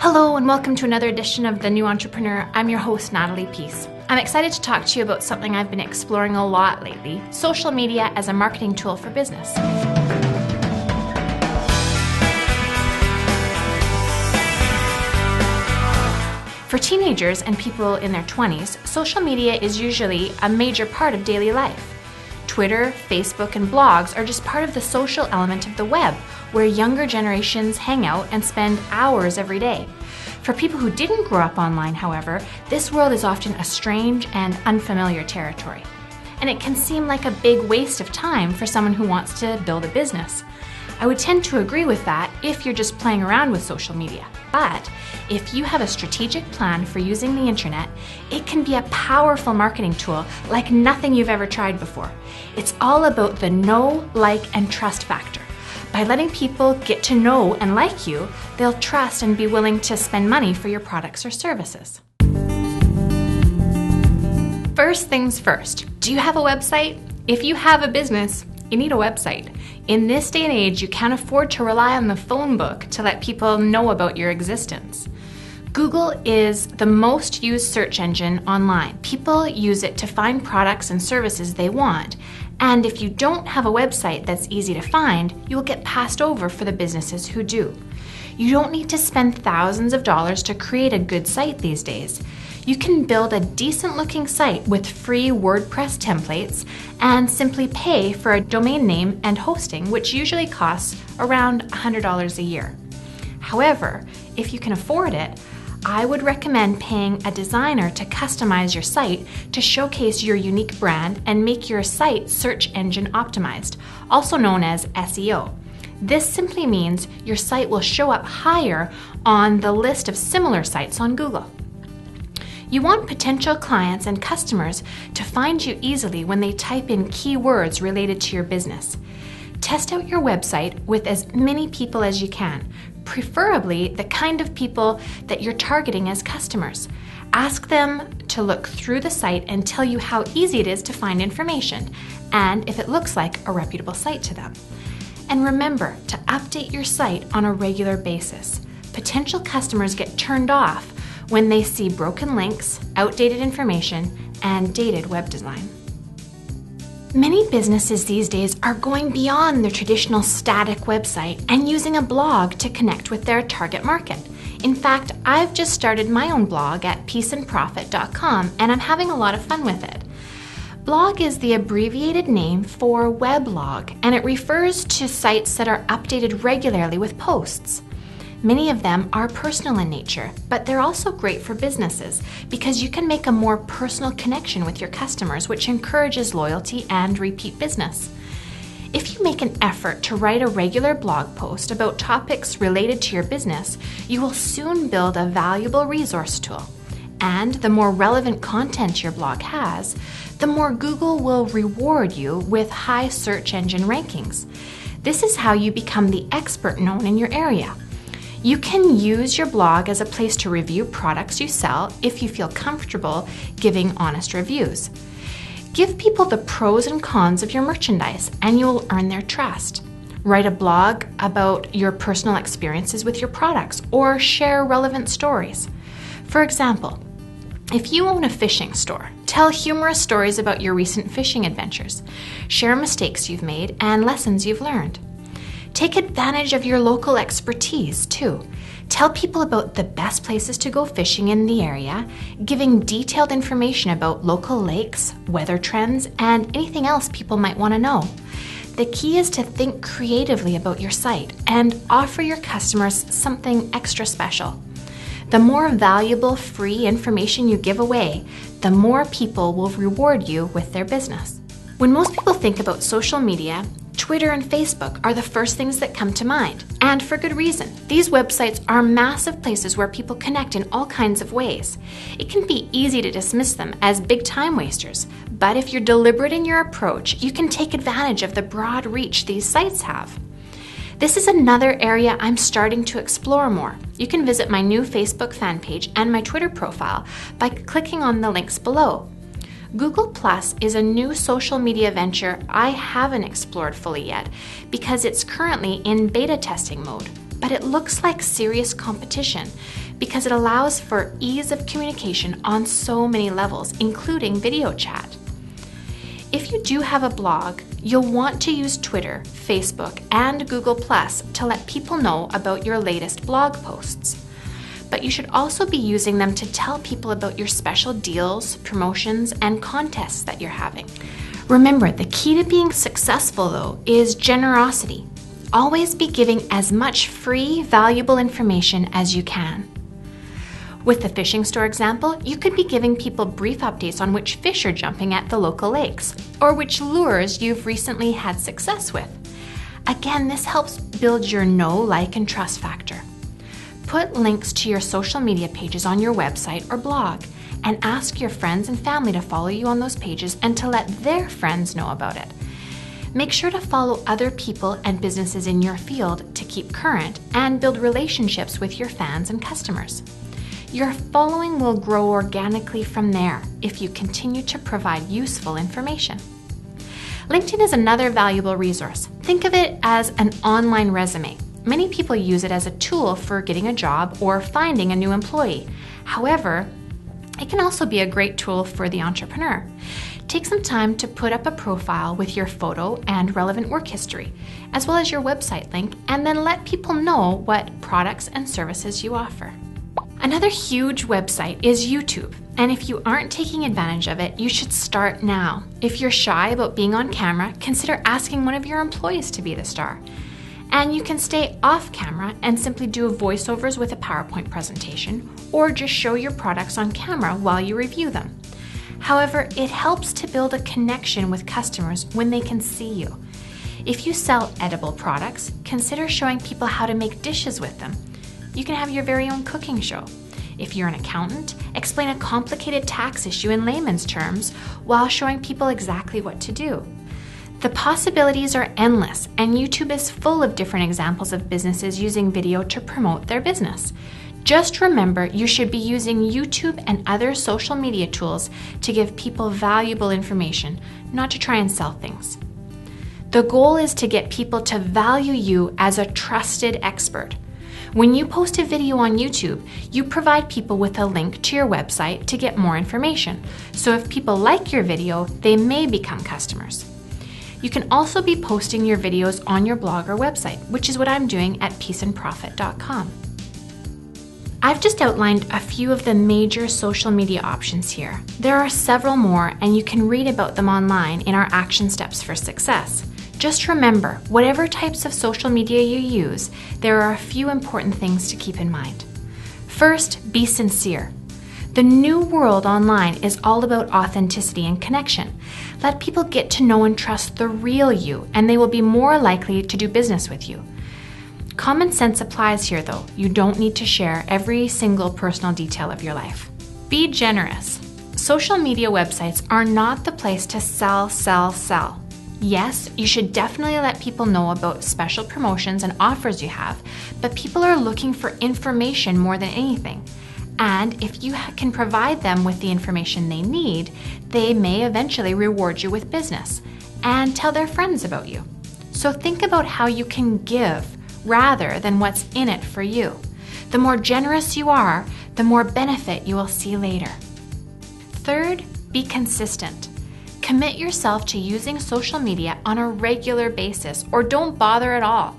Hello and welcome to another edition of The New Entrepreneur. I'm your host, Natalie Peace. I'm excited to talk to you about something I've been exploring a lot lately, social media as a marketing tool for business. For teenagers and people in their 20s, social media is usually a major part of daily life. Twitter, Facebook, and blogs are just part of the social element of the web, where younger generations hang out and spend hours every day. For people who didn't grow up online, however, this world is often a strange and unfamiliar territory. And it can seem like a big waste of time for someone who wants to build a business. I would tend to agree with that if you're just playing around with social media. But if you have a strategic plan for using the internet, it can be a powerful marketing tool like nothing you've ever tried before. It's all about the know, like, and trust factor. By letting people get to know and like you, they'll trust and be willing to spend money for your products or services. First things first, do you have a website? If you have a business, you need a website. In this day and age, you can't afford to rely on the phone book to let people know about your existence. Google is the most used search engine online. People use it to find products and services they want. And if you don't have a website that's easy to find, you will get passed over for the businesses who do. You don't need to spend thousands of dollars to create a good site these days. You can build a decent looking site with free WordPress templates and simply pay for a domain name and hosting, which usually costs around $100 a year. However, if you can afford it, I would recommend paying a designer to customize your site to showcase your unique brand and make your site search engine optimized, also known as SEO. This simply means your site will show up higher on the list of similar sites on Google. You want potential clients and customers to find you easily when they type in keywords related to your business. Test out your website with as many people as you can, preferably the kind of people that you're targeting as customers. Ask them to look through the site and tell you how easy it is to find information, and if it looks like a reputable site to them. And remember to update your site on a regular basis. Potential customers get turned off when they see broken links, outdated information, and dated web design. Many businesses these days are going beyond their traditional static website and using a blog to connect with their target market. In fact, I've just started my own blog at peaceandprofit.com and I'm having a lot of fun with it. Blog is the abbreviated name for weblog, and it refers to sites that are updated regularly with posts. Many of them are personal in nature, but they're also great for businesses because you can make a more personal connection with your customers, which encourages loyalty and repeat business. If you make an effort to write a regular blog post about topics related to your business, you will soon build a valuable resource tool. And the more relevant content your blog has, the more Google will reward you with high search engine rankings. This is how you become the expert known in your area. You can use your blog as a place to review products you sell if you feel comfortable giving honest reviews. Give people the pros and cons of your merchandise and you will earn their trust. Write a blog about your personal experiences with your products or share relevant stories. For example, if you own a fishing store, tell humorous stories about your recent fishing adventures. Share mistakes you've made and lessons you've learned. Take advantage of your local expertise, too. Tell people about the best places to go fishing in the area, giving detailed information about local lakes, weather trends, and anything else people might want to know. The key is to think creatively about your site and offer your customers something extra special. The more valuable free information you give away, the more people will reward you with their business. When most people think about social media, Twitter and Facebook are the first things that come to mind, and for good reason. These websites are massive places where people connect in all kinds of ways. It can be easy to dismiss them as big time wasters, but if you're deliberate in your approach, you can take advantage of the broad reach these sites have. This is another area I'm starting to explore more. You can visit my new Facebook fan page and my Twitter profile by clicking on the links below. Google Plus is a new social media venture I haven't explored fully yet because it's currently in beta testing mode. but it looks like serious competition because it allows for ease of communication on so many levels, including video chat. If you do have a blog, you'll want to use Twitter, Facebook, and Google+ to let people know about your latest blog posts. But you should also be using them to tell people about your special deals, promotions, and contests that you're having. Remember, the key to being successful, though, is generosity. Always be giving as much free, valuable information as you can. With the fishing store example, you could be giving people brief updates on which fish are jumping at the local lakes, or which lures you've recently had success with. Again, this helps build your know, like, and trust factor. Put links to your social media pages on your website or blog, and ask your friends and family to follow you on those pages and to let their friends know about it. Make sure to follow other people and businesses in your field to keep current and build relationships with your fans and customers. Your following will grow organically from there if you continue to provide useful information. LinkedIn is another valuable resource. Think of it as an online resume. Many people use it as a tool for getting a job or finding a new employee. However, it can also be a great tool for the entrepreneur. Take some time to put up a profile with your photo and relevant work history, as well as your website link, and then let people know what products and services you offer. Another huge website is YouTube, and if you aren't taking advantage of it, you should start now. If you're shy about being on camera, consider asking one of your employees to be the star. And you can stay off camera and simply do voiceovers with a PowerPoint presentation, or just show your products on camera while you review them. However, it helps to build a connection with customers when they can see you. If you sell edible products, consider showing people how to make dishes with them. You can have your very own cooking show. If you're an accountant, explain a complicated tax issue in layman's terms while showing people exactly what to do. The possibilities are endless, and YouTube is full of different examples of businesses using video to promote their business. Just remember, you should be using YouTube and other social media tools to give people valuable information, not to try and sell things. The goal is to get people to value you as a trusted expert. When you post a video on YouTube, you provide people with a link to your website to get more information. So if people like your video, they may become customers. You can also be posting your videos on your blog or website, which is what I'm doing at peaceandprofit.com. I've just outlined a few of the major social media options here. There are several more, and you can read about them online in our Action Steps for Success. Just remember, whatever types of social media you use, there are a few important things to keep in mind. First, be sincere. The new world online is all about authenticity and connection. Let people get to know and trust the real you, and they will be more likely to do business with you. Common sense applies here, though. You don't need to share every single personal detail of your life. Be generous. Social media websites are not the place to sell. Yes, you should definitely let people know about special promotions and offers you have, but people are looking for information more than anything. And if you can provide them with the information they need, they may eventually reward you with business and tell their friends about you. So think about how you can give rather than what's in it for you. The more generous you are, the more benefit you will see later. Third, be consistent. Commit yourself to using social media on a regular basis, or don't bother at all.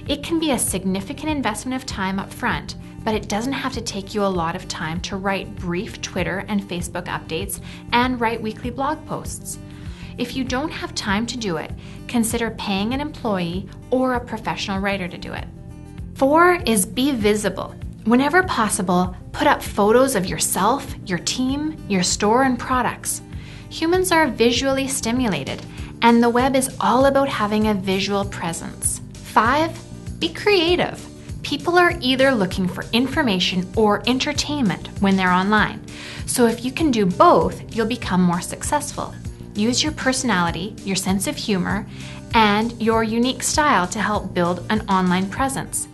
It can be a significant investment of time up front, but it doesn't have to take you a lot of time to write brief Twitter and Facebook updates and write weekly blog posts. If you don't have time to do it, consider paying an employee or a professional writer to do it. 4 is be visible. Whenever possible, put up photos of yourself, your team, your store, and products. Humans are visually stimulated, and the web is all about having a visual presence. 5, be creative. People are either looking for information or entertainment when they're online. So if you can do both, you'll become more successful. Use your personality, your sense of humor, and your unique style to help build an online presence.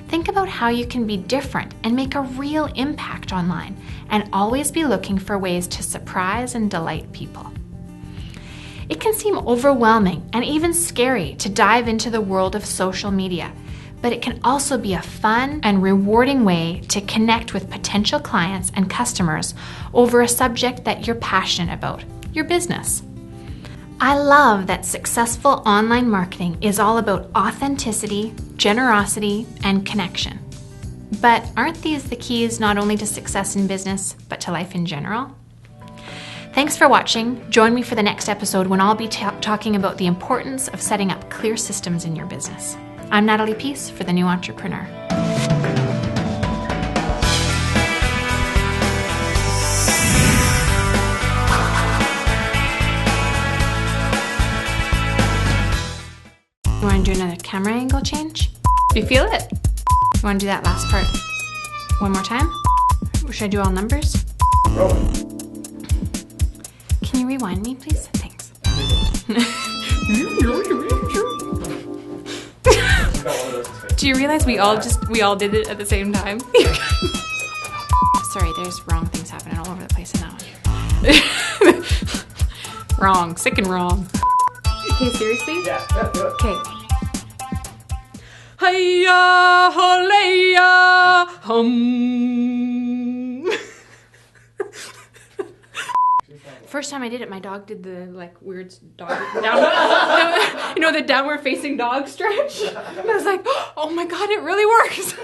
Think about how you can be different and make a real impact online, and always be looking for ways to surprise and delight people. It can seem overwhelming and even scary to dive into the world of social media, but it can also be a fun and rewarding way to connect with potential clients and customers over a subject that you're passionate about, your business. I love that successful online marketing is all about authenticity, generosity, and connection. But aren't these the keys not only to success in business, but to life in general? Thanks for watching. Join me for the next episode when I'll be talking about the importance of setting up clear systems in your business. I'm Natalie Peace for The New Entrepreneur. You want to do another camera angle change? Do you feel it? You want to do that last part one more time? Should I do all numbers? Can you rewind me, please? Thanks. Do you realize we all did it at the same time? Sorry, there's wrong things happening all over the place in that one. Wrong, sick and wrong. Okay, seriously? Yeah, do it. Okay. Hiya, holeya, First time I did it, my dog did the weird dog down, the downward facing dog stretch. And I was like, oh my God, it really works.